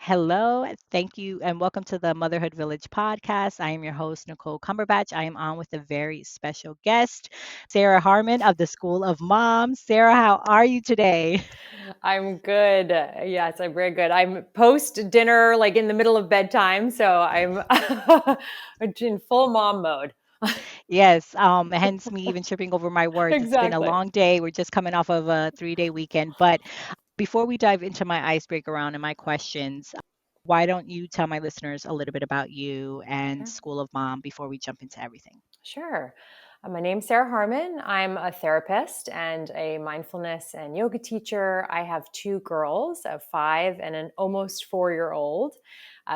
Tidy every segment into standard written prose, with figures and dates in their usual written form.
Hello, thank you, and welcome to the Motherhood Village podcast. I am your host, Nicole Cumberbatch. I am on with a very special guest, Sarah Harmon of the School of Moms. Sarah, how are you today? I'm good. Yes, I'm very good. I'm post dinner, like in the middle of bedtime, so I'm in full mom mode. Yes, hence me even tripping over my words. It's been a Exactly. long day. We're just coming off of a 3-day weekend. But before we dive into my icebreaker round and my questions, why don't you tell my listeners a little bit about you and Sure. School of Mom before we jump into everything? Sure. My name's Sarah Harmon. I'm a therapist and a mindfulness and yoga teacher. I have two girls, a 5 and an almost 4-year-old,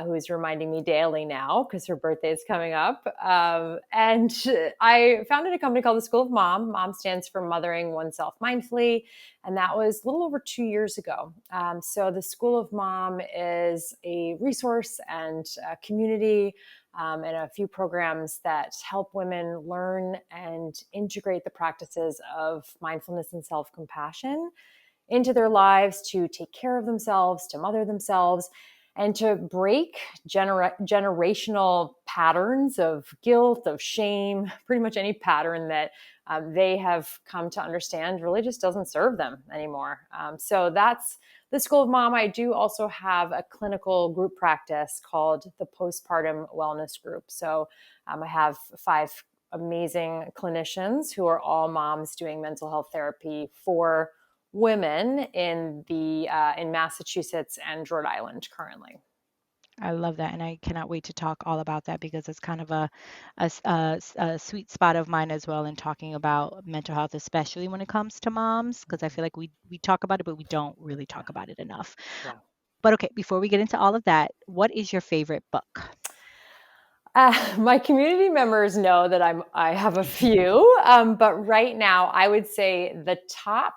who is reminding me daily now because her birthday is coming up. And I founded a company called the School of Mom. Mom stands for Mothering Oneself Mindfully. And that was a little over 2 years ago. So the School of Mom is a resource and a community and a few programs that help women learn and integrate the practices of mindfulness and self compassion into their lives to take care of themselves, to mother themselves, and to break generational patterns of guilt, of shame, pretty much any pattern that they have come to understand really just doesn't serve them anymore. So that's the School of Mom. I do also have a clinical group practice called the Postpartum Wellness Group. So I have 5 amazing clinicians who are all moms doing mental health therapy for women in Massachusetts and Rhode Island currently. I love that, and I cannot wait to talk all about that because it's kind of a sweet spot of mine as well in talking about mental health, especially when it comes to moms, because I feel like we talk about it, but we don't really Yeah, talk about it enough. yeah. But okay, before we get into all of that, what is your favorite book? My community members know that I have a few, but right now I would say the top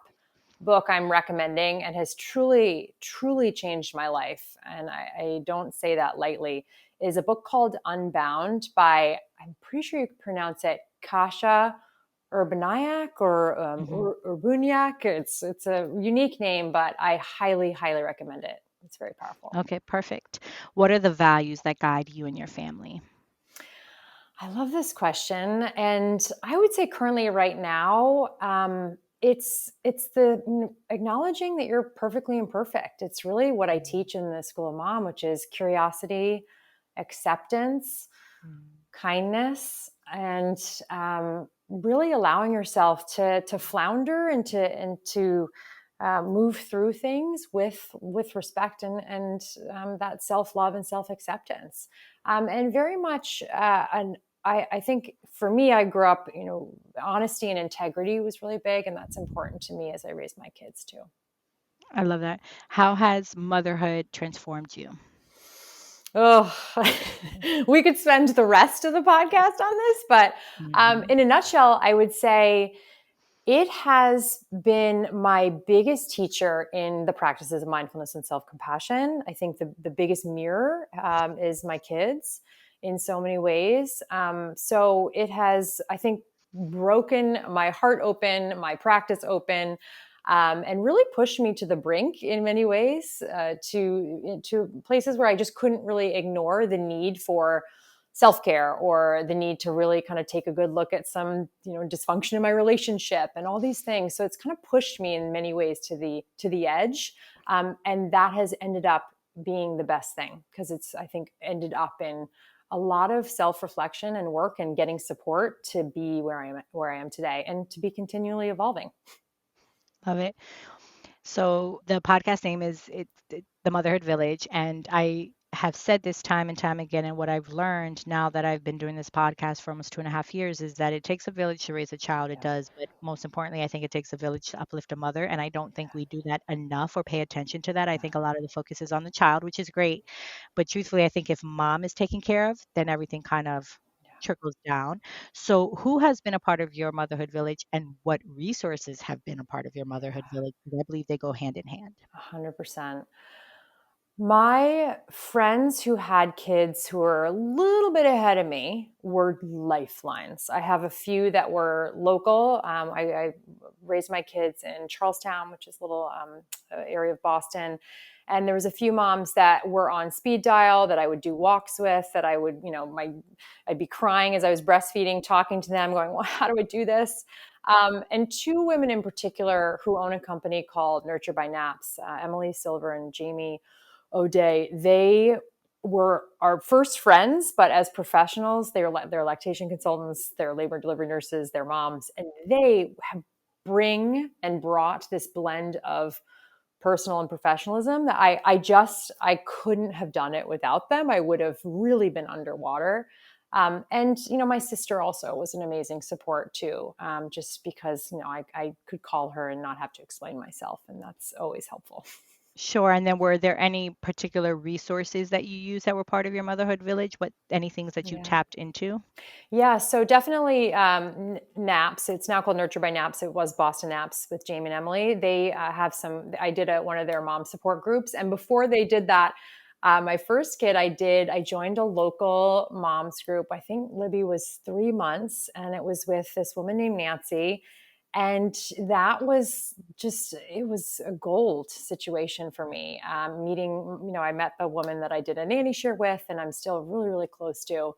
book I'm recommending and has truly changed my life, and I don't say that lightly, is a book called Unbound by, I'm pretty sure you pronounce it Kasia Urbaniak or Hmm. Urbaniak. It's a unique name, but I highly recommend it. It's very powerful. Okay, perfect. What are the values that guide you and your family? I love this question, and I would say currently, right now, it's the acknowledging that you're perfectly imperfect. It's really what I teach in the School of Mom, which is curiosity, acceptance, Mm. kindness, and really allowing yourself to flounder and to move through things with respect and that self love and self acceptance, and very much an I think for me, I grew up, honesty and integrity was really big, and that's important to me as I raise my kids too. I love that. How has motherhood transformed you? Oh, we could spend the rest of the podcast on this, but Hmm. in a nutshell, I would say it has been my biggest teacher in the practices of mindfulness and self compassion. I think the biggest mirror is my kids in so many ways. So it has, I think, broken my heart open, my practice open, and really pushed me to the brink in many ways, to places where I just couldn't really ignore the need for self-care or the need to really kind of take a good look at some dysfunction in my relationship and all these things. So it's kind of pushed me in many ways to the edge, and that has ended up being the best thing because it's, I think, ended up in a lot of self-reflection and work and getting support to be where I am today and to be continually evolving. Love it. So the podcast name is the Motherhood Village, and I have said this time and time again. And what I've learned now that I've been doing this podcast for almost 2.5 years is that it takes a village to raise a child. It Yeah. does, but most importantly, I think it takes a village to uplift a mother. And I don't think we do that enough or pay attention to that. I think a lot of the focus is on the child, which is great, but truthfully, I think if mom is taken care of, then everything kind of trickles down. So, who has been a part of your motherhood village and what resources have been a part of your motherhood village? Because I believe they go hand in hand. 100%. My friends who had kids who were a little bit ahead of me were lifelines. I have a few that were local. I raised my kids in Charlestown, which is a little area of Boston. And there was a few moms that were on speed dial that I would do walks with, that I would, I'd be crying as I was breastfeeding, talking to them, going, well, how do I do this? And two women in particular who own a company called Nurture by Naps, Emily Silver and Jamie O'Day. They were our first friends, but as professionals, they're lactation consultants, they're labor and delivery nurses, they're moms, and they bring and brought this blend of personal and professionalism that I couldn't have done it without them. I would have really been underwater. And my sister also was an amazing support too, just because I could call her and not have to explain myself, and that's always helpful. Sure. And then were there any particular resources that you used that were part of your motherhood village? What any things that you Yeah. tapped into? Yeah, so definitely Naps. It's now called Nurture by Naps. It was Boston Naps with Jamie and Emily. They have some. I did one of their mom support groups, and before they did that, my first kid, I joined a local moms group. I think Libby was 3 months, and it was with this woman named Nancy. And that was it was a gold situation for me. Meeting, I met the woman that I did a nanny share with, and I'm still really, really close to.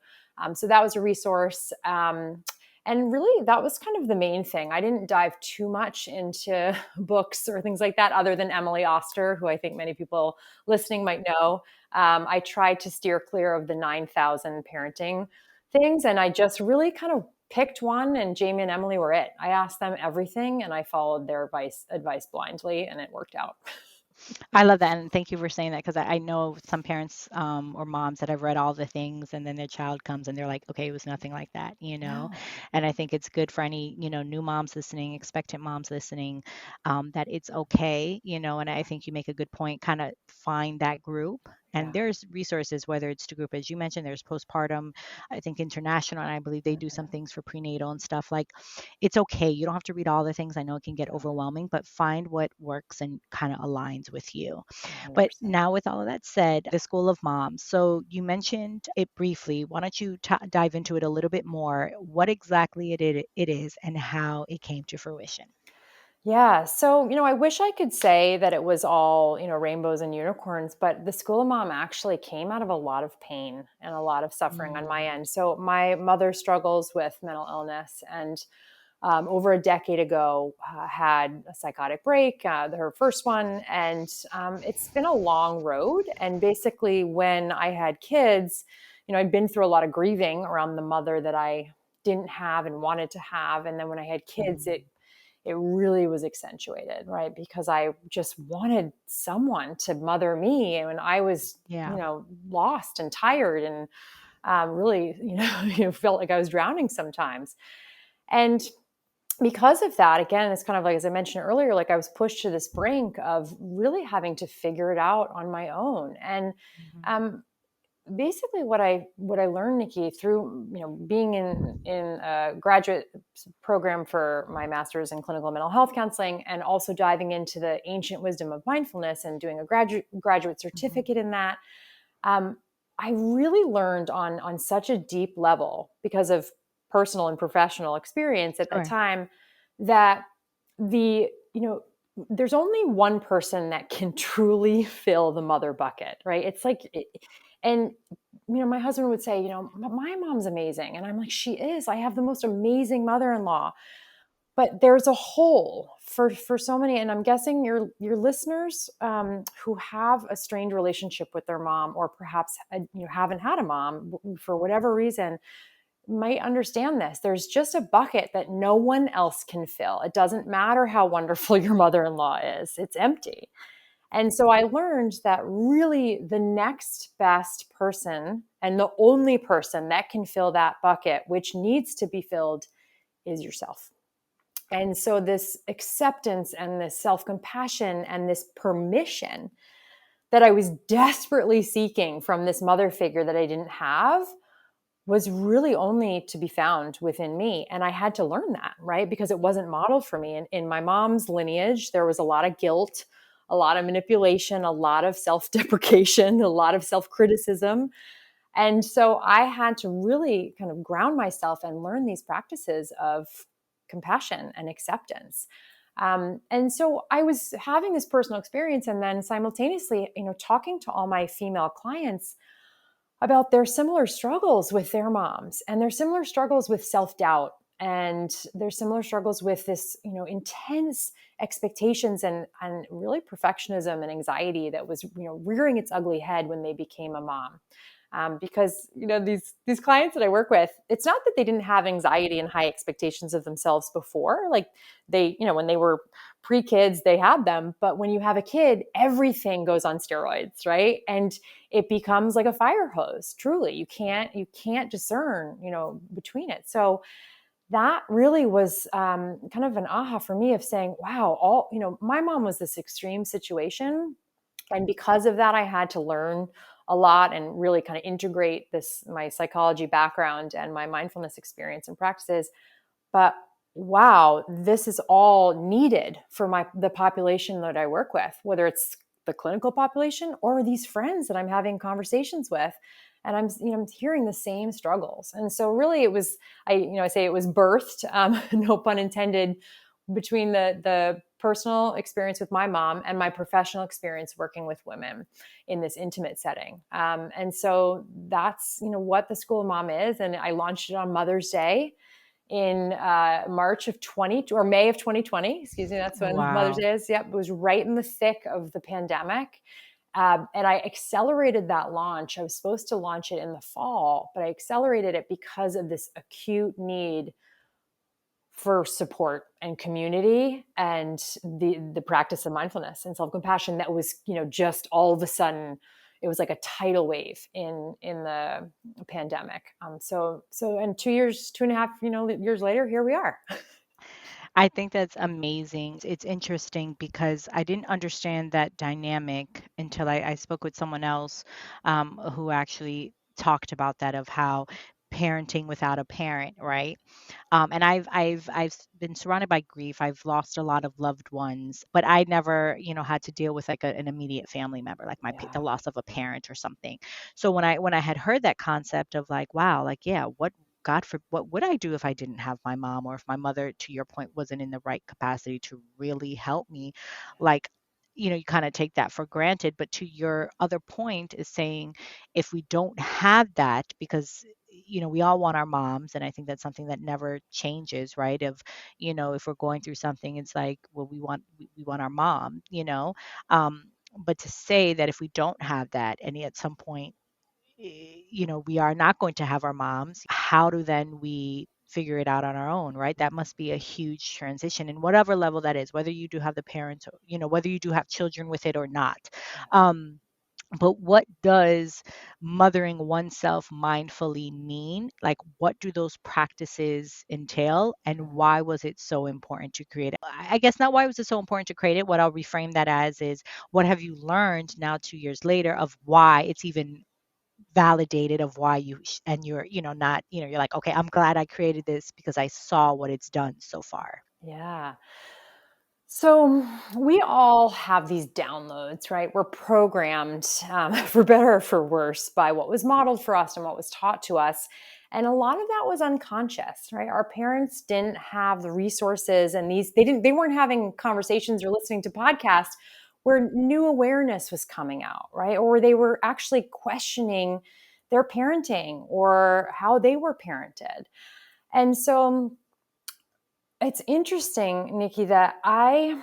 So that was a resource. And really, that was kind of the main thing. I didn't dive too much into books or things like that, other than Emily Oster, who I think many people listening might know. I tried to steer clear of the 9,000 parenting things, and I just really kind of picked one, and Jamie and Emily were it. I asked them everything, and I followed their advice blindly, and it worked out. I love that, and thank you for saying that because I know some parents or moms that have read all the things, and then their child comes and they're like, okay, it was nothing like that, you know. No. And I think it's good for any new moms listening, expectant moms listening, that it's okay, and I think you make a good point. Kind of find that group. And Yeah. there's resources, whether it's to group, as you mentioned, there's postpartum, I think international, and I believe they do some things for prenatal and stuff. Like, it's okay. You don't have to read all the things. I know it can get overwhelming, but find what works and kind of aligns with you. But 100%. now, with all of that said, the School of Moms. So you mentioned it briefly. Why don't you dive into it a little bit more? What exactly it is and how it came to fruition? Yeah. So, I wish I could say that it was all, rainbows and unicorns, but the School of Mom actually came out of a lot of pain and a lot of suffering on my Mm, end. So, my mother struggles with mental illness, and over a decade ago had a psychotic break, her first one. And it's been a long road. And basically, when I had kids, I'd been through a lot of grieving around the mother that I didn't have and wanted to have. And then when I had kids, mm, it really was accentuated, right? Because I just wanted someone to mother me. And when I was, yeah. lost and tired and really, felt like I was drowning sometimes. And because of that, again, it's kind of like, as I mentioned earlier, like I was pushed to this brink of really having to figure it out on my own. And Mhm. um, basically what I learned, Nikki, through being in a graduate program for my master's in clinical mental health counseling, and also diving into the ancient wisdom of mindfulness and doing a graduate Mhm. certificate in that. um, I really learned on such a deep level, because of personal and professional experience at that Sure. time, that the there's only one person that can truly fill the mother bucket, right? It's like, and my husband would say, my mom's amazing, and I'm like, she is. I have the most amazing mother-in-law, but there's a hole for so many. And I'm guessing your listeners who have a strained relationship with their mom, or perhaps haven't had a mom for whatever reason, might understand this. There's just a bucket that no one else can fill. It doesn't matter how wonderful your mother-in-law is, it's empty. And so I learned that really the next best person, and the only person that can fill that bucket, which needs to be filled, is yourself. And so this acceptance and this self-compassion and this permission that I was desperately seeking from this mother figure that I didn't have was really only to be found within me. And I had to learn that, right? Because it wasn't modeled for me. And in my mom's lineage, there was a lot of guilt, a lot of manipulation, a lot of self-deprecation, a lot of self-criticism. And so I had to really kind of ground myself and learn these practices of compassion and acceptance. And so I was having this personal experience, and then simultaneously, talking to all my female clients about their similar struggles with their moms and their similar struggles with self-doubt and their similar struggles with this, intense expectations and really perfectionism and anxiety that was, rearing its ugly head when they became a mom. Because these clients that I work with, it's not that they didn't have anxiety and high expectations of themselves before. Like they, when they were pre-kids, they had them. But when you have a kid, everything goes on steroids, right? And it becomes like a fire hose. Truly, you can't discern, between it. So that really was kind of an aha for me of saying, wow, my mom was this extreme situation, and because of that, I had to learn a lot and really kind of integrate my psychology background and my mindfulness experience and practices. But wow, this is all needed for the population that I work with, whether it's the clinical population or these friends that I'm having conversations with. And I'm hearing the same struggles. And so really it was, I say it was birthed, no pun intended, between the personal experience with my mom and my professional experience working with women in this intimate setting. And so that's, what the School of Mom is. And I launched it on Mother's Day in March of 20 or May of 2020. Excuse me. That's when Mother's Wow. Day is. Yep. It was right in the thick of the pandemic. And I accelerated that launch. I was supposed to launch it in the fall, but I accelerated it because of this acute need for support and community and the practice of mindfulness and self-compassion that was, just all of a sudden, it was like a tidal wave in the pandemic. And 2 years, 2.5, years later, here we are. I think that's amazing. It's interesting because I didn't understand that dynamic until I spoke with someone else who actually talked about that of how parenting without a parent, right? And I've been surrounded by grief. I've lost a lot of loved ones, but I never, had to deal with like an immediate family member, like the Yeah. loss of a parent or something. So when I had heard that concept of like, wow, like yeah, what would I do if I didn't have my mom, or if my mother, to your point, wasn't in the right capacity to really help me? Like, you kind of take that for granted. But to your other point is saying, if we don't have that, because we all want our moms, and I think that's something that never changes, right? Of, if we're going through something, it's like, well, we want our mom, um, but to say that if we don't have that, and at some point, we are not going to have our moms, how do then we figure it out on our own, right? That must be a huge transition in whatever level that is, whether you do have the parents, or, whether you do have children with it or not. Um, but what does mothering oneself mindfully mean? Like, what do those practices entail, and why was it so important to create it? I guess not why was it so important to create it. What I'll reframe that as is, what have you learned now 2 years later of why it's even validated, of why and you're, not, you're like, okay, I'm glad I created this because I saw what it's done so far. Yeah. So we all have these downloads, right? We're programmed, for better or for worse, by what was modeled for us and what was taught to us. And a lot of that was unconscious, right? Our parents didn't have the resources, and they weren't having conversations or listening to podcasts where new awareness was coming out, right? Or they were actually questioning their parenting or how they were parented. And so it's interesting, Nikki, that I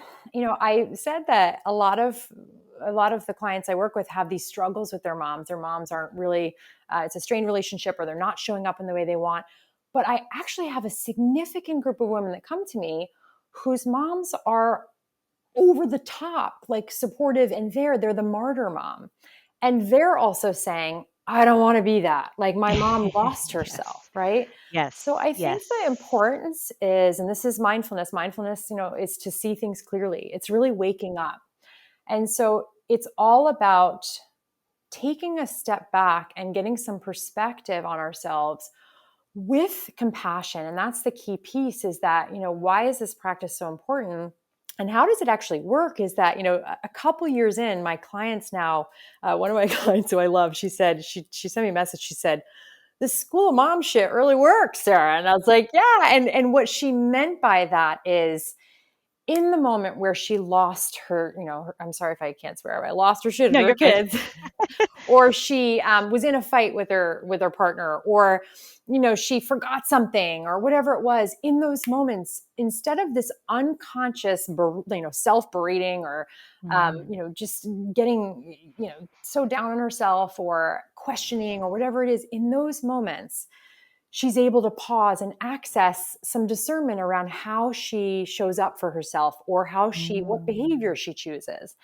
said that a lot of the clients I work with have these struggles with their moms. Their moms aren't really, it's a strained relationship, or they're not showing up in the way they want. But I actually have a significant group of women that come to me whose moms are over the top, like supportive, and they're the martyr mom. And they're also saying, I don't want to be that. Like my mom lost herself, Yes, right? So yes, I think the yes. importance is, and this is mindfulness. Mindfulness, is to see things clearly. It's really waking up. And so it's all about taking a step back and getting some perspective on ourselves with compassion. And that's the key piece, is that, why is this practice so important? And how does it actually work? Is that, a couple years in, my clients now, one of my clients who I love, she said, she sent me a message. She said, "This School of Mom shit really works, Sarah." And I was like, yeah. And what she meant by that is, in the moment where she lost her, I'm sorry if I can't swear, but I lost her shit at No, her you're good. kids, or she was in a fight with her partner, or she forgot something or whatever it was. In those moments, instead of this unconscious self berating, or Mhm. just getting so down on herself or questioning or whatever it is, in those moments she's able to pause and access some discernment around how she shows up for herself, or what Mm. behavior she chooses.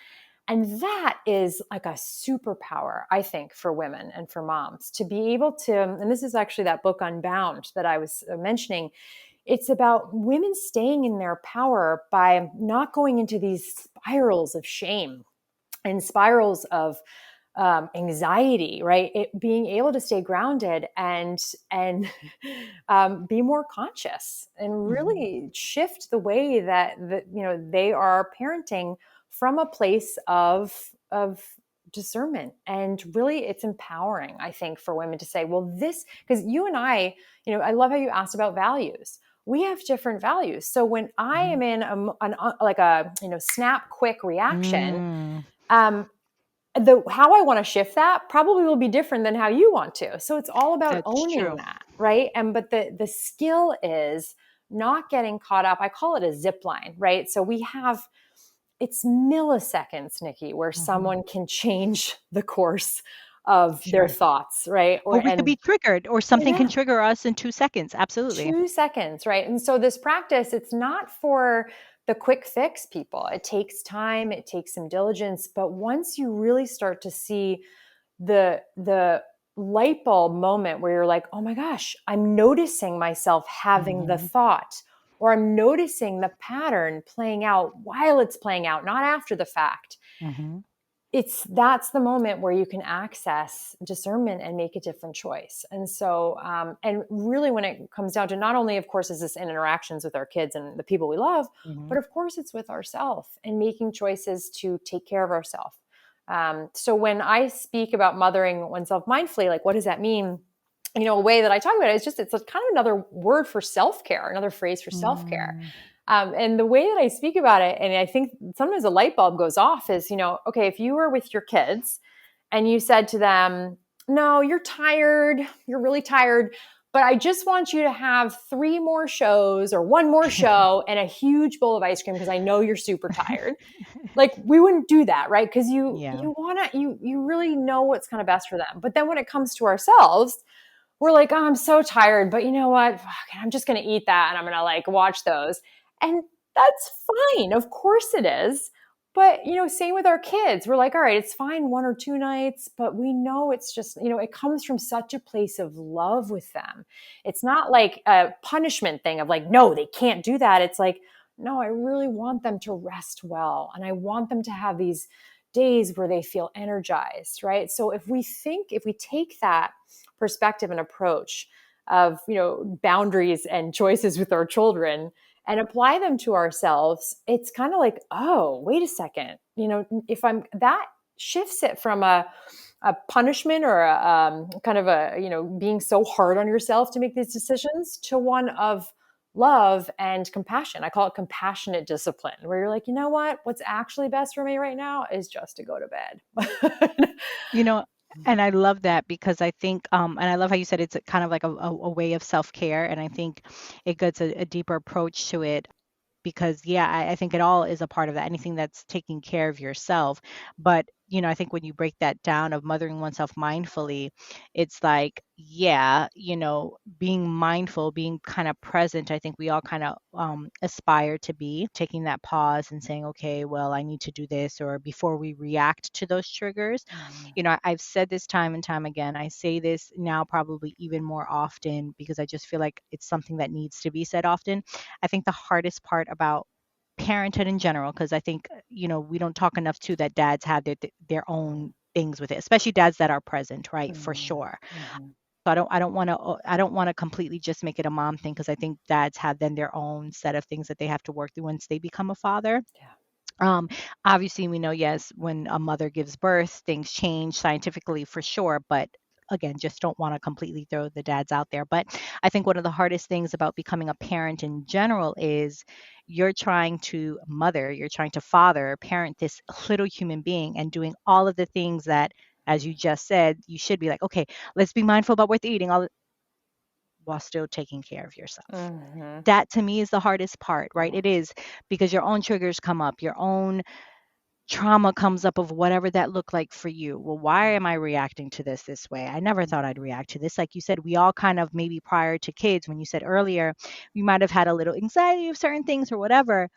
And that is like a superpower, I think, for women and for moms to be able to. And this is actually that book Unbound that I was mentioning. It's about women staying in their power by not going into these spirals of shame and spirals of anxiety, right? Being able to stay grounded and be more conscious and Mhm. really shift the way that they are parenting from a place of discernment. And really, it's empowering, I think, for women to say, well, this, because you and I love how you asked about values. We have different values. So when I Mhm. am in like a snap quick reaction, Mm. um, the how I want to shift that probably will be different than how you want to. So it's all about That's owning true. that, right? And but the skill is not getting caught up. I call it a zip line, right? So we have, it's milliseconds, Nikki, where Mhm. someone can change the course of their Sure. thoughts, right? Or we could be triggered, or something can Yeah, trigger us in 2 seconds. Absolutely. 2 seconds, right? And so this practice, it's not for the quick fix people. It takes time, it takes some diligence. But once you really start to see the light bulb moment where you're like, oh my gosh, I'm noticing myself having the Mhm. thought, or I'm noticing the pattern playing out while it's playing out, not after the fact. Mhm. That's the moment where you can access discernment and make a different choice. And so and really, when it comes down to, not only of course is this in interactions with our kids and the people we love, Mhm. but of course it's with ourselves and making choices to take care of ourselves. So when I speak about mothering oneself mindfully, like, what does that mean? A way that I talk about it is just, it's a kind of another word for self-care, another phrase for self-care. Mm. And the way that I speak about it, and I think sometimes a light bulb goes off, is, okay, if you were with your kids and you said to them, no, you're tired, you're really tired, but I just want you to have three more shows or one more show and a huge bowl of ice cream because I know you're super tired. Like, we wouldn't do that, right? Because you Yeah. you want to, you really know what's kind of best for them. But then when it comes to ourselves, we're like, oh, I'm so tired, but you know what? Fuck, I'm just going to eat that and I'm going to like watch those. And that's fine. Of course it is. But, same with our kids. We're like, all right, it's fine 1 or 2 nights, but we know it's just, it comes from such a place of love with them. It's not like a punishment thing of like, no, they can't do that. It's like, no, I really want them to rest well. And I want them to have these days where they feel energized, right? So if we take that perspective and approach of boundaries and choices with our children and apply them to ourselves, it's kind of like, oh, wait a second, if I'm that shifts it from a punishment or a kind of a being so hard on yourself to make these decisions, to one of love and compassion. I call it compassionate discipline, where you're like, you know what's actually best for me right now is just to go to bed. You know, and I love that because I think, and I love how you said it's a kind of like a way of self-care, and I think it gets a deeper approach to it because yeah, I think it all is a part of that. Anything that's taking care of yourself. But I think when you break that down of mothering oneself mindfully, it's like, yeah, being mindful, being kind of present. I think we all kind of aspire to be taking that pause and saying, okay, well, I need to do this, or before we react to those triggers. Mhm. I've said this time and time again. I say this now probably even more often because I just feel like it's something that needs to be said often. I think the hardest part about parenthood in general, because I think, we don't talk enough too that dads have their own things with it, especially dads that are present, right? For Mhm. sure. Mhm. So I don't want to completely just make it a mom thing because I think dads have then their own set of things that they have to work through once they become a father. Yeah. Um, Obviously, we know, yes, when a mother gives birth, things change scientifically for sure, but again, just don't want to completely throw the dads out there. But I think one of the hardest things about becoming a parent in general is you're trying to mother, you're trying to father, parent this little human being and doing all of the things that, as you just said, you should be like, okay, let's be mindful about what they're eating, all while still taking care of yourself. Mm-hmm. That to me is the hardest part, right? It is, because your own triggers come up, your own trauma comes up of whatever that looked like for you. Well, why am I reacting to this way? I never thought I'd react to this. Like you said, we all kind of, maybe prior to kids, when you said earlier, you might have had a little anxiety of certain things or whatever,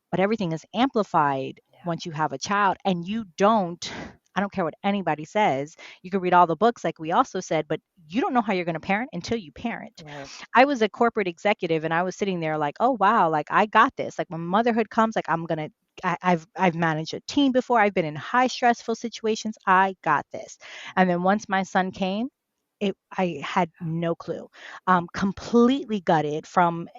but everything is amplified Yeah. once you have a child, and you don't, I don't care what anybody says. You can read all the books like we also said, but you don't know how you're going to parent until you parent. Right. I was a corporate executive and I was sitting there like, oh wow, like I got this. Like when motherhood comes, like I've managed a team before. I've been in high stressful situations. I got this. And then once my son came, I had no clue. Completely gutted from,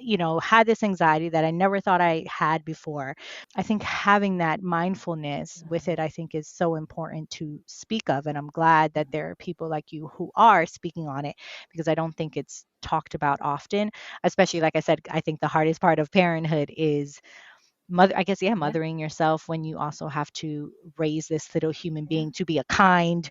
had this anxiety that I never thought I had before. I think having that mindfulness with it, I think is so important to speak of. And I'm glad that there are people like you who are speaking on it, because I don't think it's talked about often, especially like I said, I think the hardest part of parenthood is Yeah. mothering yourself when you also have to raise this little human Yeah. being to be a kind,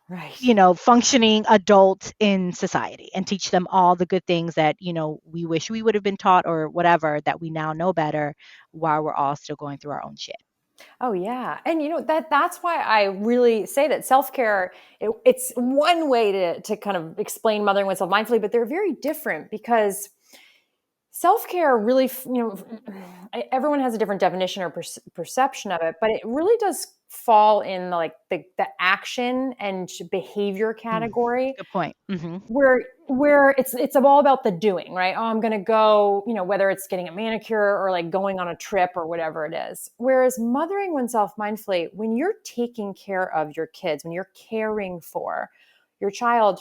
Right. functioning adult in society, and teach them all the good things that, we wish we would have been taught or whatever, that we now know better, while we're all still going through our own shit. Oh yeah. And that's why I really say that self-care, it's one way to kind of explain mothering oneself mindfully, but they're very different because self-care really, everyone has a different definition or perception of it, but it really does fall in the action and behavior Mm, category good point. Hmm. where it's all about the doing, right? Oh, I'm going to go, whether it's getting a manicure or like going on a trip or whatever it is. Whereas mothering oneself mindfully, when you're taking care of your kids, when you're caring for your child,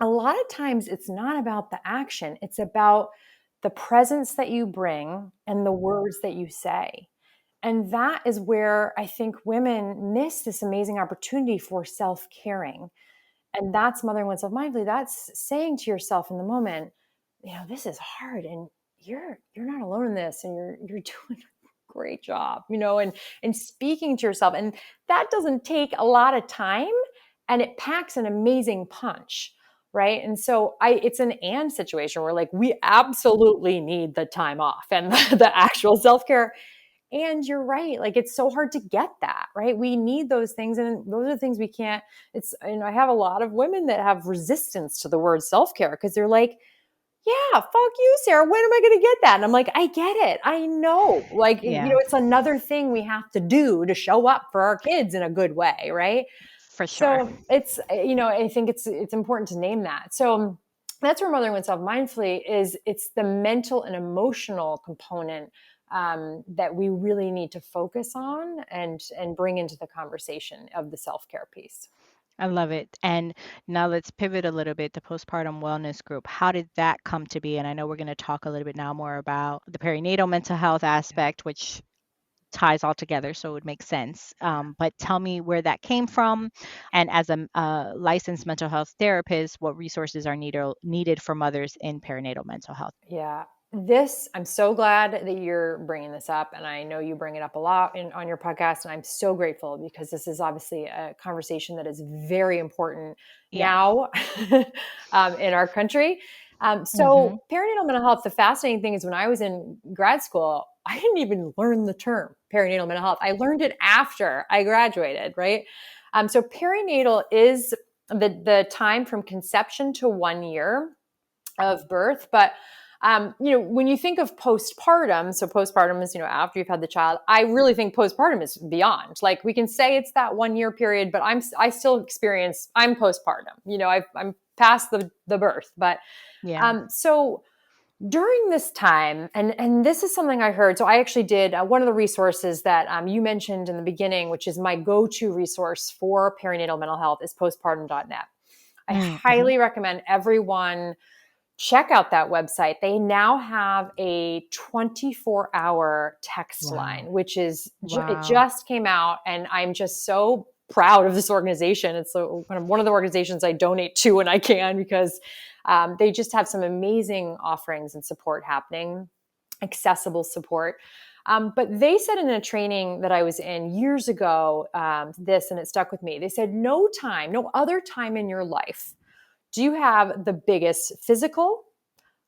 a lot of times it's not about the action. It's about the presence that you bring and the words that you say. And that is where I think women miss this amazing opportunity for self-caring. And that's mothering oneself mindfully. That's saying to yourself in the moment, this is hard and you're not alone in this and you're doing a great job, and speaking to yourself. And that doesn't take a lot of time and it packs an amazing punch. Right. And so it's an and situation where like we absolutely need the time off and the actual self-care. And you're right. Like it's so hard to get that, right? We need those things. And those are the things we can't, I have a lot of women that have resistance to the word self-care because they're like, yeah, fuck you, Sarah. When am I going to get that? And I'm like, I get it. I know. Like, Yeah, it's another thing we have to do to show up for our kids in a good way. Right. for sure. So I think it's important to name that. So that's where mothering oneself mindfully is. It's the mental and emotional component that we really need to focus on and bring into the conversation of the self-care piece. I love it. And now let's pivot a little bit to postpartum wellness group. How did that come to be? And I know we're going to talk a little bit now more about the perinatal mental health aspect, which ties all together, so it would make sense. But tell me where that came from, and as a licensed mental health therapist, what resources are needed for mothers in perinatal mental health? Yeah. I'm so glad that you're bringing this up. And I know you bring it up a lot on your podcast. And I'm so grateful because this is obviously a conversation that is very important Yeah. now in our country. Hmm. So perinatal mental health, the fascinating thing is when I was in grad school, I didn't even learn the term perinatal mental health. I learned it after I graduated, right? So perinatal is the time from conception to 1 year of birth. But when you think of postpartum, so postpartum is, after you've had the child, I really think postpartum is beyond. Like we can say it's that 1 year period, but I still experience, I'm postpartum, I'm past the birth. But Yeah. so during this time, and this is something I heard. So I actually did one of the resources that you mentioned in the beginning, which is my go-to resource for perinatal mental health is postpartum.net. I Mm-hmm. highly recommend everyone check out that website. They now have a 24-hour text line, Wow. which is it Wow. just came out, and I'm just so proud of this organization. It's kind of one of the organizations I donate to when I can, because they just have some amazing offerings and support happening, accessible support. But they said in a training that I was in years ago, this, and it stuck with me. They said, no other time in your life do you have the biggest physical,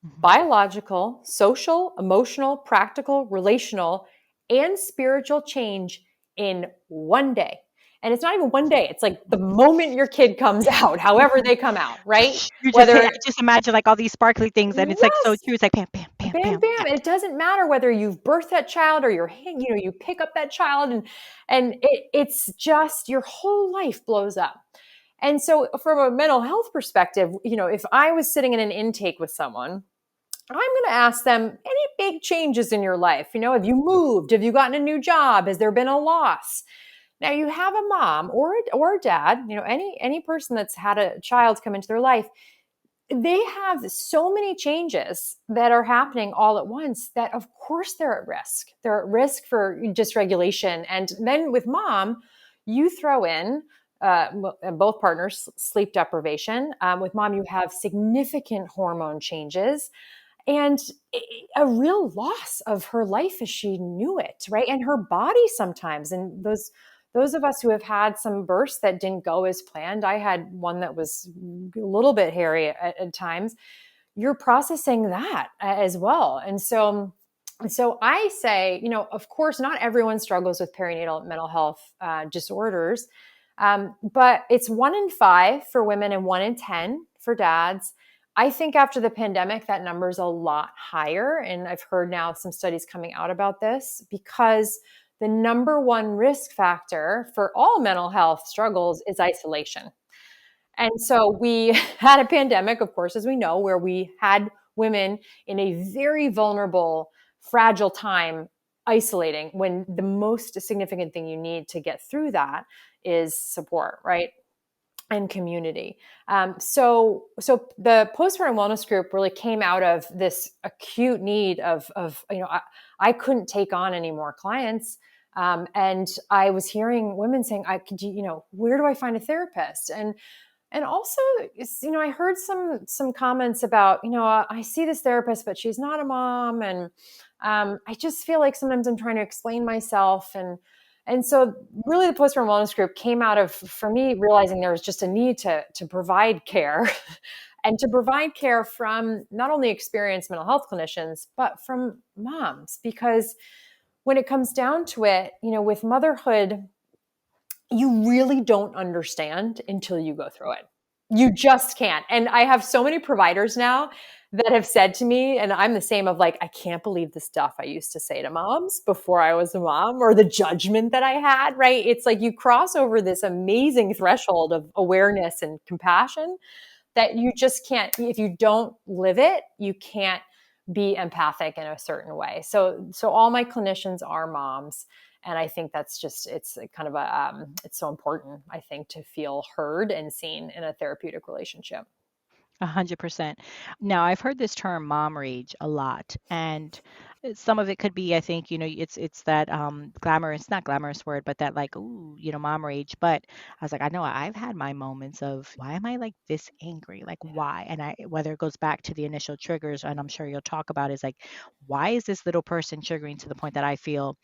Mhm. biological, social, emotional, practical, relational, and spiritual change in one day. And it's not even one day. It's like the moment your kid comes out, however they come out, right? You just hit, I Whether, just imagine like all these sparkly things, and it's like so yes, true. It's like bam, bam, bam, bam, bam. bam. And it doesn't matter whether you've birthed that child or you pick up that child, and it's just your whole life blows up. And so from a mental health perspective, if I was sitting in an intake with someone, I'm going to ask them, any big changes in your life? Have you moved? Have you gotten a new job? Has there been a loss? Now you have a mom or a dad, any person that's had a child come into their life, they have so many changes that are happening all at once that of course they're at risk. They're at risk for dysregulation. And then with mom, you throw in both partners sleep deprivation. With mom, you have significant hormone changes and a real loss of her life as she knew it, right? And her body sometimes. And those of us who have had some births that didn't go as planned, I had one that was a little bit hairy at times. You're processing that as well. And so I say, of course, not everyone struggles with perinatal mental health disorders, but it's 1 in 5 for women and 1 in 10 for dads. I think after the pandemic, that number is a lot higher. And I've heard now some studies coming out about this, because the number one risk factor for all mental health struggles is isolation. And so we had a pandemic, of course, as we know, where we had women in a very vulnerable, fragile time isolating, when the most significant thing you need to get through that is support, right? And community. So the postpartum wellness group really came out of this acute need of I couldn't take on any more clients. And I was hearing women saying, where do I find a therapist? And also, I heard some comments about, I see this therapist, but she's not a mom. And I just feel like sometimes I'm trying to explain myself. And so really the postpartum wellness group came out of, for me, realizing there was just a need to provide care and to provide care from not only experienced mental health clinicians, but from moms. Because when it comes down to it, with motherhood, you really don't understand until you go through it. You just can't. And I have so many providers now that have said to me, and I'm the same, of like, I can't believe the stuff I used to say to moms before I was a mom, or the judgment that I had, right? It's like you cross over this amazing threshold of awareness and compassion that you just can't, if you don't live it, you can't be empathic in a certain way. So all my clinicians are moms. And I think that's just, it's kind of it's so important, I think, to feel heard and seen in a therapeutic relationship. 100%. Now, I've heard this term mom rage a lot, and some of it could be, I think, it's that glamorous, not glamorous word, but that like, ooh, mom rage. But I was like, I know I've had my moments of why am I like this angry? Like why? And whether it goes back to the initial triggers, and I'm sure you'll talk about, is like, why is this little person triggering to the point that I feel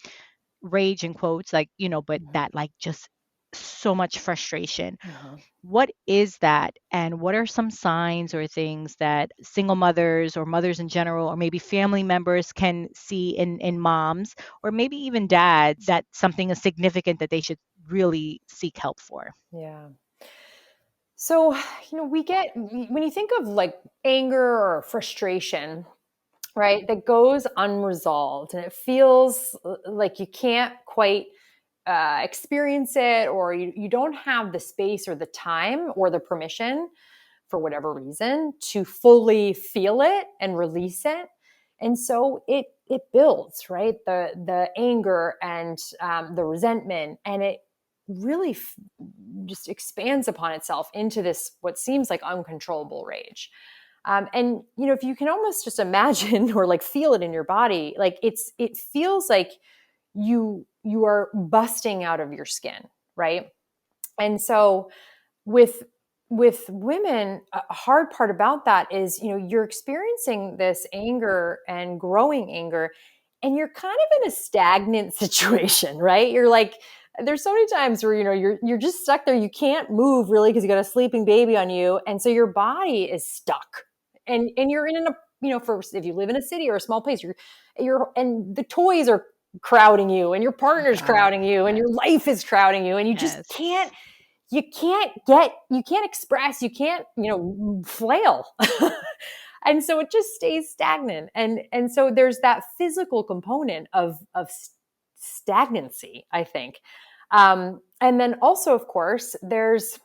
rage in quotes, like, but Mhm. that like just so much frustration. Mhm. What is that? And what are some signs or things that single mothers or mothers in general, or maybe family members can see in moms, or maybe even dads, that something is significant that they should really seek help for? Yeah. So, when you think of like anger or frustration, right, that goes unresolved and it feels like you can't quite experience it, or you don't have the space or the time or the permission for whatever reason to fully feel it and release it. And so it builds, right, the anger and the resentment, and it really just expands upon itself into this what seems like uncontrollable rage. And if you can almost just imagine or like feel it in your body, like it feels like you are busting out of your skin, right? And so with with women, a hard part about that is, you're experiencing this anger and growing anger, and you're kind of in a stagnant situation, right? You're like, there's so many times where, you're just stuck there. You can't move really because you got a sleeping baby on you, and so your body is stuck, and you're in a, for if you live in a city or a small place, and the toys are crowding you, and your Oh partner's God. crowding you, and Yes. your life is crowding you, and you just Yes. can't express, you can't, flail. And so it just stays stagnant. And so there's that physical component of stagnancy, I think. And then also, of course, there's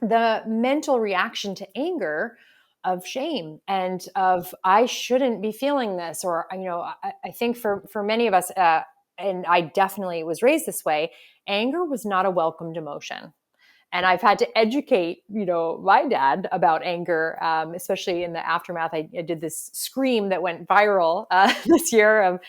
the mental reaction to anger of shame and of, I shouldn't be feeling this, or, I think for many of us, and I definitely was raised this way, anger was not a welcomed emotion. And I've had to educate, my dad about anger, especially in the aftermath. I did this scream that went viral this year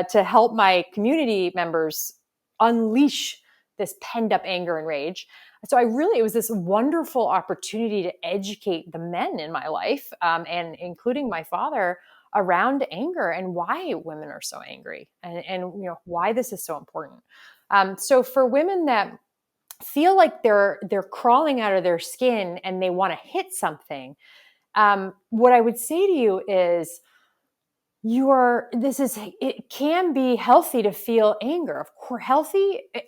to help my community members unleash this pent up anger and rage. So it was this wonderful opportunity to educate the men in my life, and including my father, around anger and why women are so angry, and why this is so important. So for women that feel like they're crawling out of their skin and they want to hit something, what I would say to you is, it can be healthy to feel anger. Of course,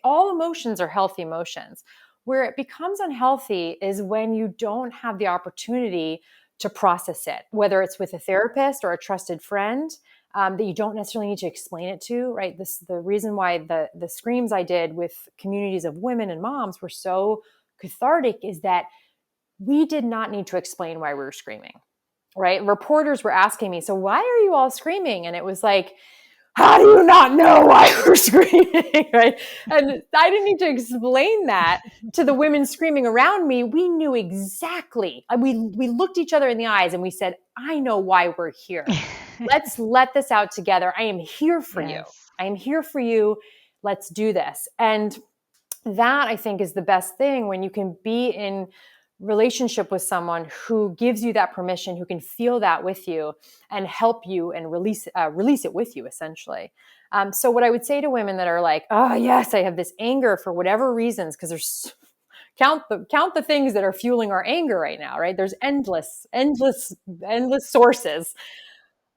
all emotions are healthy emotions. Where it becomes unhealthy is when you don't have the opportunity to process it, whether it's with a therapist or a trusted friend, that you don't necessarily need to explain it to, right? The reason why the screams I did with communities of women and moms were so cathartic is that we did not need to explain why we were screaming, right? Reporters were asking me, so why are you all screaming? And it was like, how do you not know why we're screaming? Right? And I didn't need to explain that to the women screaming around me. We knew exactly. We looked each other in the eyes and we said, I know why we're here. Let's let this out together. I am here for you. Yes. I am here for you. Let's do this. And that, I think, is the best thing, when you can be in relationship with someone who gives you that permission, who can feel that with you and help you and release it with you, essentially. So what I would say to women that are like, oh yes, I have this anger for whatever reasons, because there's count the things that are fueling our anger right now, right? There's endless sources,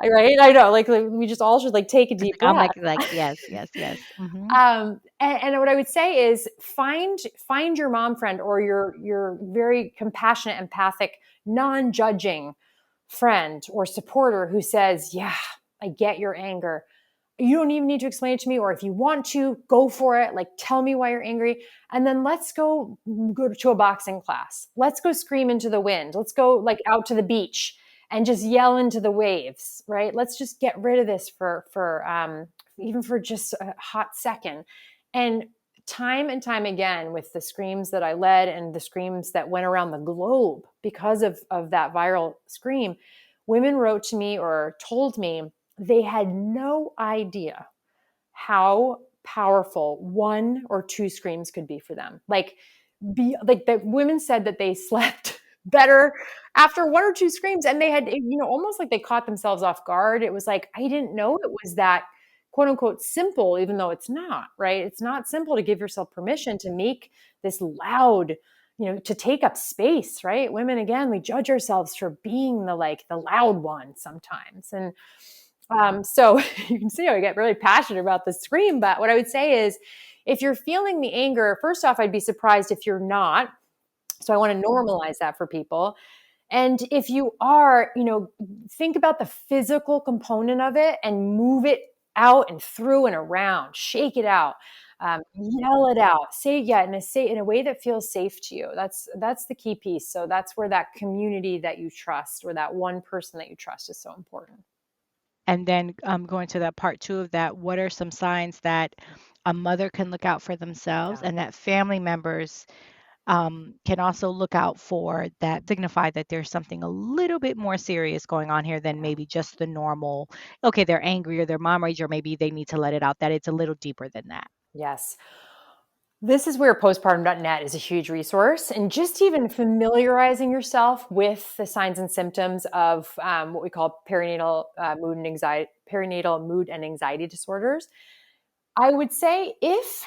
right? I know, like we just all should like take a It's deep like I'm breath. like yes, yes, yes. Hmm. And what I would say is, find your mom friend, or your very compassionate, empathic, non-judging friend or supporter who says, yeah, I get your anger. You don't even need to explain it to me, or if you want to, go for it. Like, tell me why you're angry. And then let's go to a boxing class. Let's go scream into the wind. Let's go like out to the beach and just yell into the waves, right? Let's just get rid of this for even for just a hot second. And time and time again, with the screams that I led and the screams that went around the globe because of that viral scream, women wrote to me or told me they had no idea how powerful one or two screams could be for them. Like the women said that they slept better after one or two screams, and they had, almost like they caught themselves off guard. It was like, I didn't know it was that quote unquote simple, even though it's not, right? It's not simple to give yourself permission to make this loud, to take up space, right? Women, again, we judge ourselves for being the loud one sometimes. And so you can see how I get really passionate about the scream. But what I would say is, if you're feeling the anger, first off, I'd be surprised if you're not. So I want to normalize that for people. And if you are, think about the physical component of it and move it out and through and around, shake it out, yell it out, say in a way that feels safe to you. That's the key piece. So that's where that community that you trust, or that one person that you trust, is so important. And then going to that part two of that, what are some signs that a mother can look out for themselves Yeah. and that family members can also look out for, that signify that there's something a little bit more serious going on here than maybe just the normal, okay, they're angry or their mom rage, or maybe they need to let it out, that it's a little deeper than that. Yes. This is where postpartum.net is a huge resource. And just even familiarizing yourself with the signs and symptoms of what we call perinatal mood and anxiety disorders. I would say if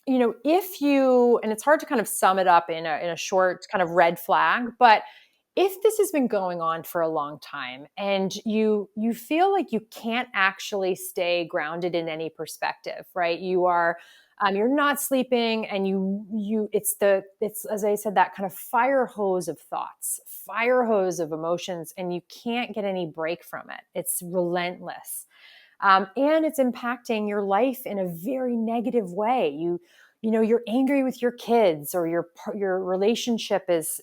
you, and it's hard to kind of sum it up in a short kind of red flag, but if this has been going on for a long time and you feel like you can't actually stay grounded in any perspective, right? You're not sleeping, and it's as I said, that kind of fire hose of thoughts, fire hose of emotions, and you can't get any break from it. It's relentless. And it's impacting your life in a very negative way. You're angry with your kids, or your relationship is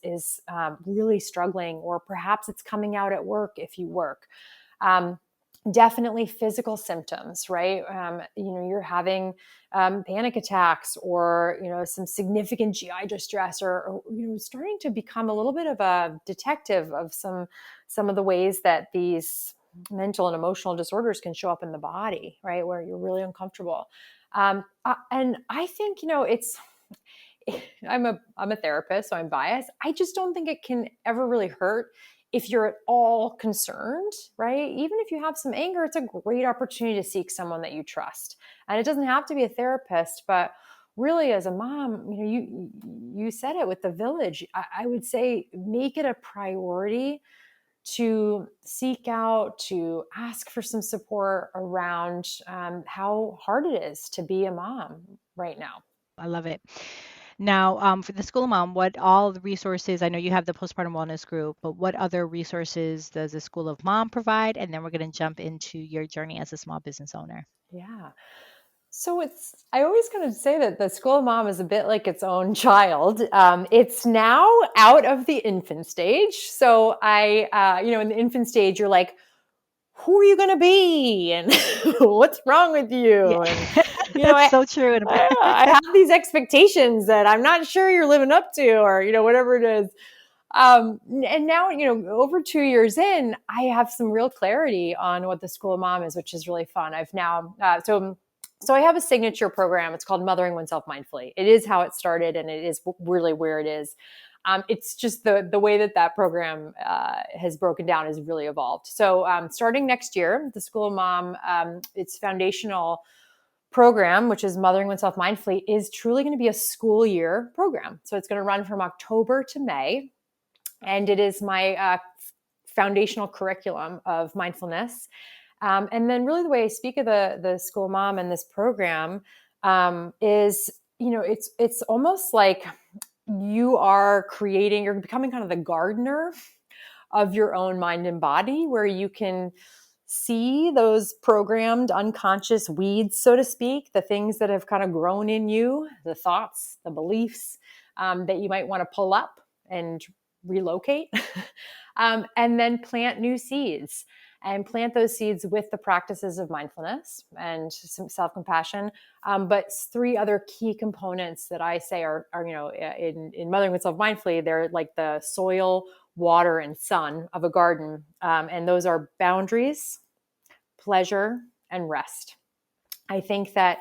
really struggling, or perhaps it's coming out at work if you work. Definitely physical symptoms, right? You're having panic attacks, or some significant GI distress, or starting to become a little bit of a detective of some of the ways that these mental and emotional disorders can show up in the body, right? Where you're really uncomfortable. And I think, it's, I'm a therapist, so I'm biased. I just don't think it can ever really hurt if you're at all concerned, right? Even if you have some anger, it's a great opportunity to seek someone that you trust. And it doesn't have to be a therapist, but really as a mom, you said it with the village. I would say make it a priority to seek out, to ask for some support around how hard it is to be a mom right now. I love it. Now, for the School of Mom, what all the resources, I know you have the postpartum wellness group, but what other resources does the School of Mom provide? And then we're going to jump into your journey as a small business owner. Yeah. So I always kind of say that the School of Mom is a bit like its own child. It's now out of the infant stage. So in the infant stage, you're like, who are you going to be? And what's wrong with Yeah, you? And, that's so true. I have these expectations that I'm not sure you're living up to, or, whatever it is. And now, over 2 years in, I have some real clarity on what the School of Mom is, which is really fun. I've now, so I have a signature program. It's called Mothering Oneself Mindfully. It is how it started, and it is really where it is. It's just the way that program has broken down has really evolved. So starting next year, the School of Mom, its foundational program, which is Mothering Oneself Mindfully, is truly going to be a school year program. So it's going to run from October to May, and it is my foundational curriculum of mindfulness. And then really the way I speak of the School of Mom and this program is, it's almost like you're becoming kind of the gardener of your own mind and body, where you can see those programmed unconscious weeds, so to speak, the things that have kind of grown in you, the thoughts, the beliefs that you might want to pull up and relocate, and then plant new seeds. And plant those seeds with the practices of mindfulness and some self-compassion. But three other key components that I say are in Mothering Oneself Mindfully, they're like the soil, water, and sun of a garden. And those are boundaries, pleasure, and rest. I think that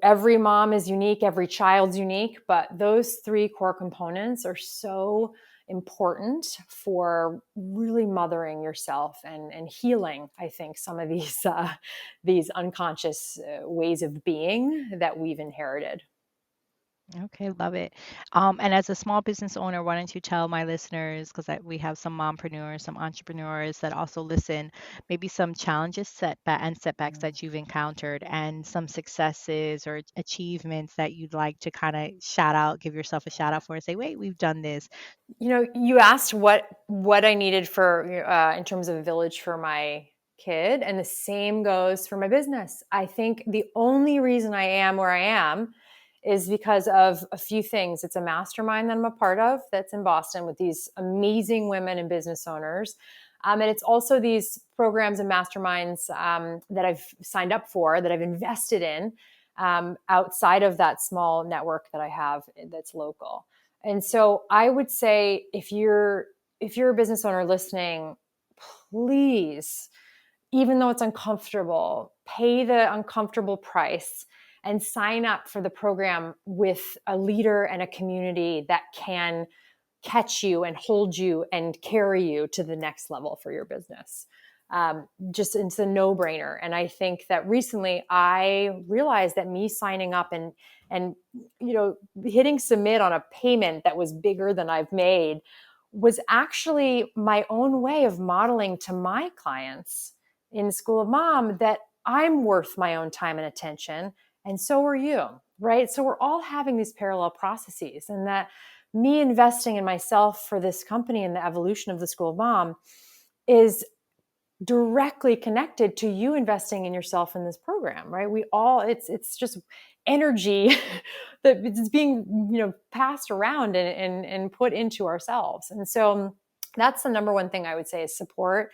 every mom is unique, every child's unique, but those three core components are so important for really mothering yourself and healing, I think, some of these unconscious ways of being that we've inherited. Okay, love it. And as a small business owner, why don't you tell my listeners, because we have some mompreneurs, some entrepreneurs that also listen, maybe some challenges, setbacks that you've encountered, and some successes or achievements that you'd like to kind of shout out, give yourself a shout out for, and say, wait, we've done this. You asked what I needed for in terms of a village for my kid, and the same goes for my business. I think the only reason I am where I am is because of a few things. It's a mastermind that I'm a part of that's in Boston with these amazing women and business owners. And it's also these programs and masterminds that I've signed up for, that I've invested in outside of that small network that I have that's local. And so I would say if you're a business owner listening, please, even though it's uncomfortable, pay the uncomfortable price and sign up for the program with a leader and a community that can catch you and hold you and carry you to the next level for your business. Just it's a no-brainer. And I think that recently I realized that me signing up and hitting submit on a payment that was bigger than I've made was actually my own way of modeling to my clients in School of Mom that I'm worth my own time and attention, and so are you, right? So we're all having these parallel processes, and that me investing in myself for this company and the evolution of the School of Mom is directly connected to you investing in yourself in this program, right? We all, it's just energy that is being, passed around and put into ourselves. And so that's the number one thing I would say is support.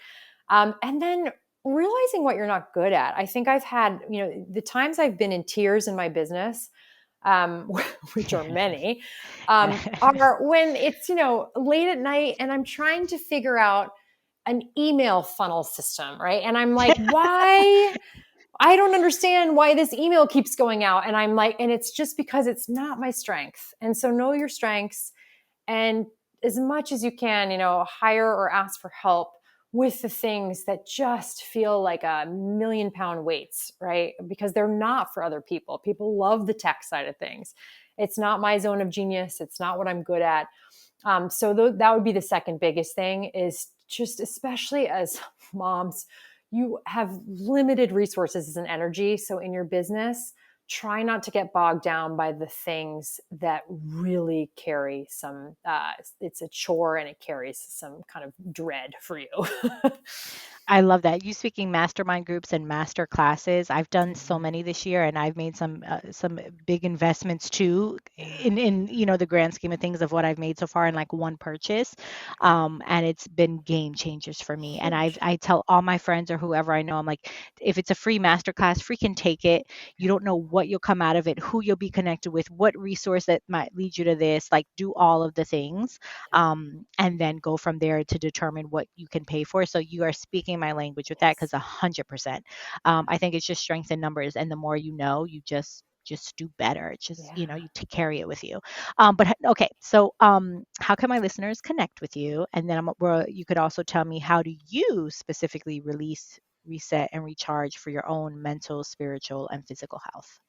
And then realizing what you're not good at. I think I've had, the times I've been in tears in my business, which are many, are when it's, late at night and I'm trying to figure out an email funnel system, right? And I'm like, why? I don't understand why this email keeps going out. And I'm like, and it's just because it's not my strength. And so know your strengths, and as much as you can, hire or ask for help with the things that just feel like a 1,000,000-pound weights, right? Because they're not for other people. People love the tech side of things. It's not my zone of genius. It's not what I'm good at. So that would be the second biggest thing, is just, especially as moms, you have limited resources and energy. So in your business, try not to get bogged down by the things that really carry some, it's a chore and it carries some kind of dread for you. I love that. You speaking mastermind groups and master classes. I've done so many this year, and I've made some big investments too Yeah. in the grand scheme of things of what I've made so far in like one purchase. And it's been game changers for me. And Huge. I tell all my friends or whoever I know, I'm like, if it's a free master class, freaking take it. You don't know what you'll come out of it, who you'll be connected with, what resource that might lead you to this. Like, do all of the things, and then go from there to determine what you can pay for. So you are speaking my language with that, because 100%. I think it's just strength in numbers, and the more you just do better. It's just, Yeah. you to carry it with you. But okay, so how can my listeners connect with you? And then you could also tell me, how do you specifically release, reset, and recharge for your own mental, spiritual, and physical health?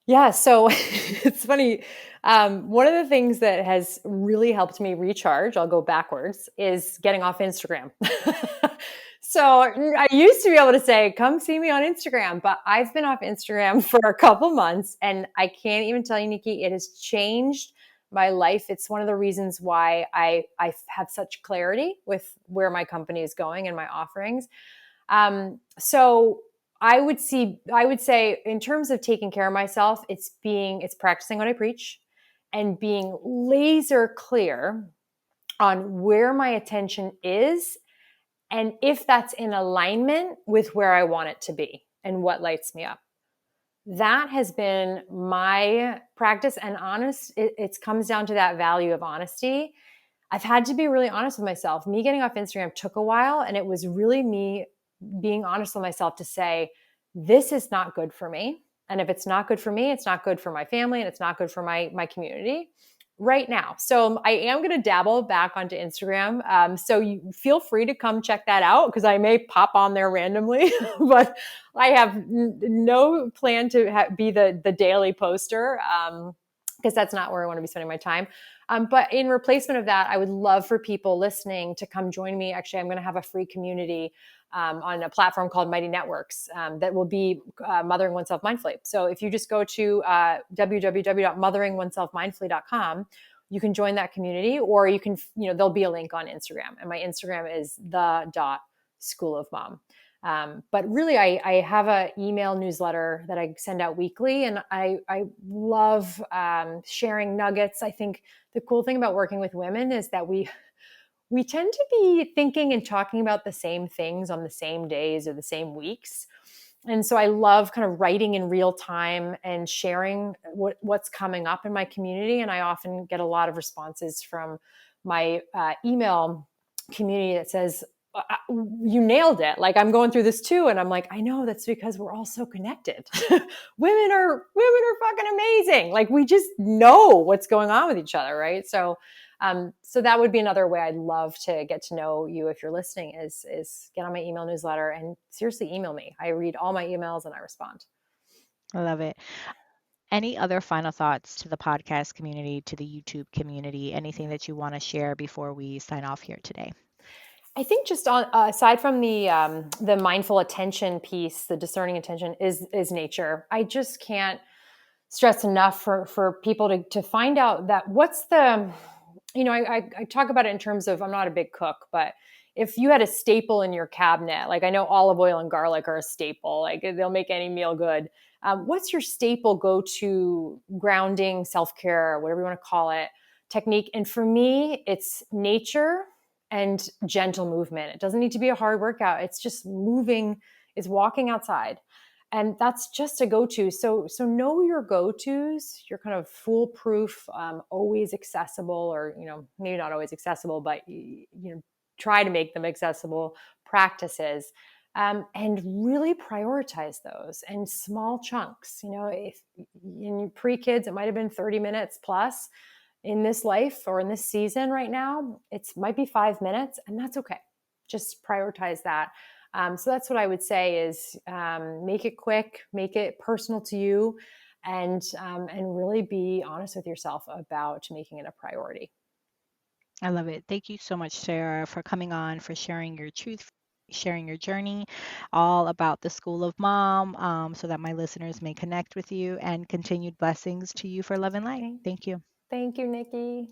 Yeah, so it's funny. One of the things that has really helped me recharge, I'll go backwards, is getting off Instagram. So I used to be able to say, come see me on Instagram, but I've been off Instagram for a couple months, and I can't even tell you, Nikki, it has changed my life. It's one of the reasons why I have such clarity with where my company is going and my offerings. So I would say in terms of taking care of myself, it's practicing what I preach and being laser clear on where my attention is, and if that's in alignment with where I want it to be and what lights me up. That has been my practice, and it comes down to that value of honesty. I've had to be really honest with myself. Me getting off Instagram took a while, and it was really me being honest with myself to say, this is not good for me. And if it's not good for me, it's not good for my family, and it's not good for my community right now. So I am going to dabble back onto Instagram. So you feel free to come check that out, because I may pop on there randomly, but I have no plan to be the daily poster, because that's not where I want to be spending my time. But in replacement of that, I would love for people listening to come join me. Actually, I'm going to have a free community on a platform called Mighty Networks that will be Mothering Oneself Mindfully. So if you just go to www.motheringoneselfmindfully.com, you can join that community, or you can, there'll be a link on Instagram. And my Instagram is the.schoolofmom. But really, I have an email newsletter that I send out weekly, and I love sharing nuggets. I think the cool thing about working with women is that we tend to be thinking and talking about the same things on the same days or the same weeks. And so I love kind of writing in real time and sharing what's coming up in my community. And I often get a lot of responses from my email community that says, you nailed it. Like, I'm going through this too, and I'm like, I know that's because we're all so connected. Women are fucking amazing. Like, we just know what's going on with each other, right? So that would be another way I'd love to get to know you if you're listening, is get on my email newsletter and seriously email me. I read all my emails and I respond. I love it. Any other final thoughts to the podcast community, to the YouTube community, anything that you want to share before we sign off here today? I think just on aside from the mindful attention piece, the discerning attention is nature. I just can't stress enough for people to find out that what's the, I talk about it in terms of, I'm not a big cook, but if you had a staple in your cabinet, like I know olive oil and garlic are a staple, like they'll make any meal good. What's your staple go-to grounding, self-care, whatever you want to call it, technique? And for me, it's nature and gentle movement. It doesn't need to be a hard workout. It's just moving, it's walking outside. And that's just a go-to. So know your go-tos, your kind of foolproof, always accessible, or maybe not always accessible, but try to make them accessible practices, and really prioritize those in small chunks. If in pre-kids, it might have been 30 minutes plus. In this life or in this season right now, it might be 5 minutes, and that's okay. Just prioritize that. So that's what I would say is, make it quick, make it personal to you, and really be honest with yourself about making it a priority. I love it. Thank you so much, Sarah, for coming on, for sharing your truth, sharing your journey, all about the School of Mom, so that my listeners may connect with you, and continued blessings to you for love and light. Okay. Thank you. Thank you, Nikki.